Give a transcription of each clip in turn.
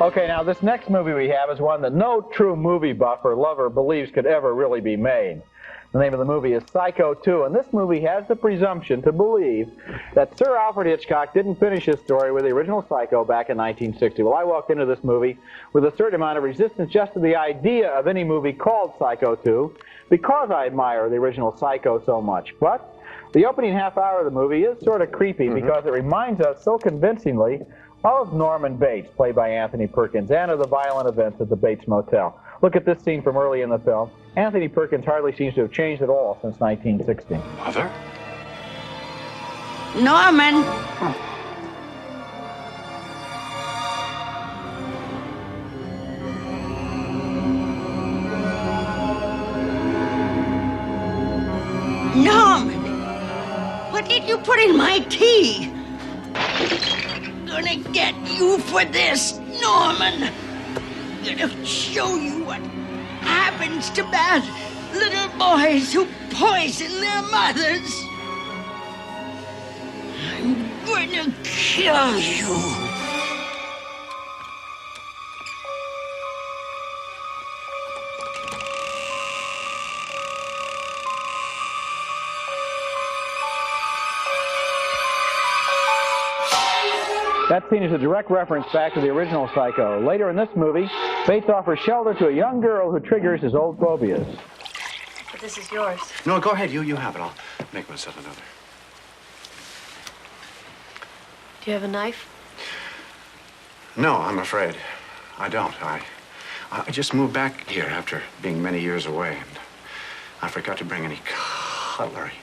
Okay, now this next movie we have is one that no true movie buff or lover believes could ever really be made. The name of the movie is Psycho 2, and this movie has the presumption to believe that Sir Alfred Hitchcock didn't finish his story with the original Psycho back in 1960. Well, I walked into this movie with a certain amount of resistance just to the idea of any movie called Psycho 2 because I admire the original Psycho so much. But the opening half hour of the movie is sort of creepy because it reminds us so convincingly of Norman Bates, played by Anthony Perkins, and of the violent events at the Bates Motel. Look at this scene from early in the film. Anthony Perkins hardly seems to have changed at all since 1960. Mother? Norman! Norman! What did you put in my tea? Gonna get you for this, Norman! Gonna show you what happens to bad little boys who poison their mothers. I'm gonna kill you. That scene is a direct reference back to the original Psycho. Later in this movie, Bates offers shelter to a young girl who triggers his old phobias. But this is yours. No, go ahead. You have it. I'll make myself another. Do you have a knife? No, I'm afraid. I don't. I just moved back here after being many years away, and I forgot to bring any cutlery.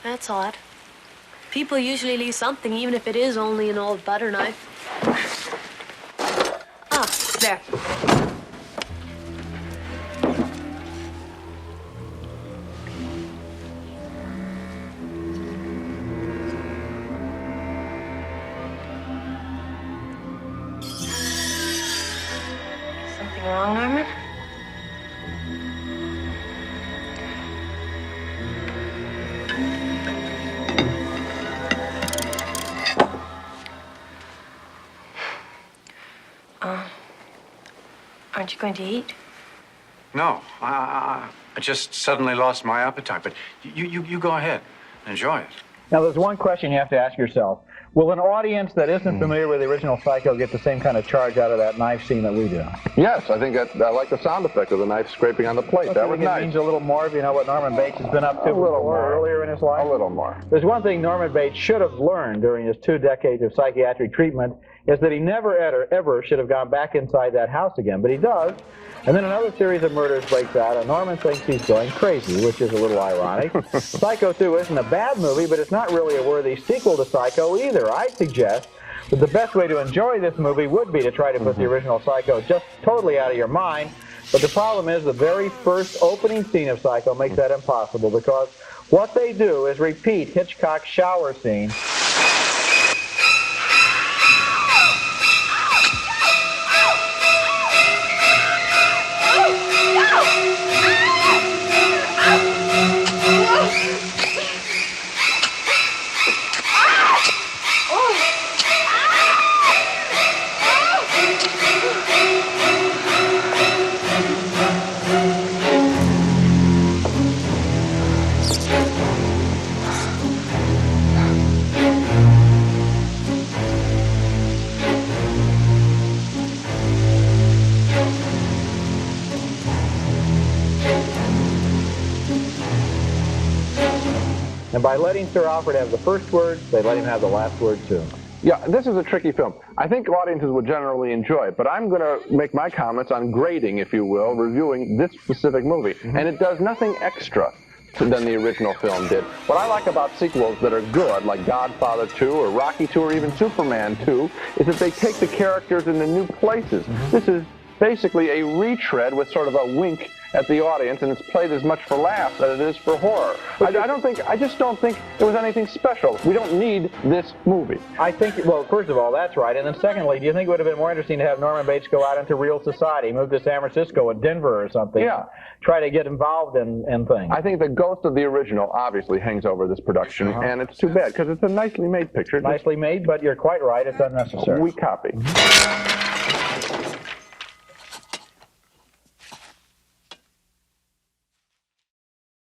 That's odd. People usually leave something, even if it is only an old butter knife. Ah, there. Something wrong, Norman? Aren't you going to eat? No, I just suddenly lost my appetite. But you go ahead. Enjoy it. Now, there's one question you have to ask yourself. Will an audience that isn't familiar with the original Psycho get the same kind of charge out of that knife scene that we do? Yes, I think I like the sound effect of the knife scraping on the plate. That was nice. It means a little more if you know what Norman Bates has been up to earlier in his life? A little more. There's one thing Norman Bates should have learned during his 2 decades of psychiatric treatment is that he never, ever should have gone back inside that house again. But he does. And then another series of murders breaks out, and Norman thinks he's going crazy, which is a little ironic. Psycho 2 isn't a bad movie, but it's not really a worthy sequel to Psycho either. I suggest that the best way to enjoy this movie would be to try to put the original Psycho just totally out of your mind. But the problem is the very first opening scene of Psycho makes that impossible, because what they do is repeat Hitchcock's shower scene. And by letting Sir Alfred have the first word, they let him have the last word too. Yeah, this is a tricky film. I think audiences would generally enjoy it, but I'm going to make my comments on grading, if you will, reviewing this specific movie. And it does nothing extra than the original film did. What I like about sequels that are good, like Godfather 2 or Rocky 2 or even Superman 2, is that they take the characters into new places. This is basically a retread with sort of a wink at the audience, and it's played as much for laughs as it is for horror. I just don't think it was anything special. We don't need this movie. I think, well, first of all, that's right. And then secondly, do you think it would have been more interesting to have Norman Bates go out into real society, move to San Francisco or Denver or something? Yeah. Try to get involved in things. I think the ghost of the original obviously hangs over this production, and it's too bad, because it's a nicely made picture. Nicely made, but you're quite right, it's unnecessary. We copy.